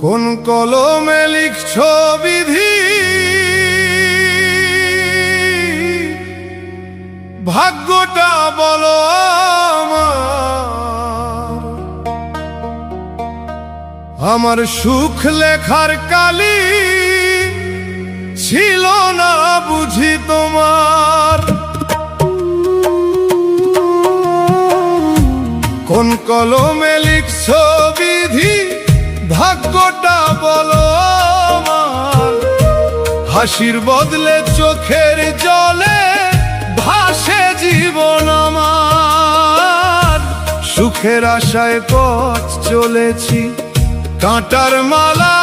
কোন কলমে লিখছ বিধি, ভাগ্যটা বলো আমার সুখ লেখার কালি ছিল না বুঝি তোমার। কোন কলমে লিখছ বিধি, ভাগ্যটা বলো আমার। হাসির বদলে চোখের জলে ভাসে জীবন আমার। সুখের আশায় পথ চলেছি, কাঁটার মালা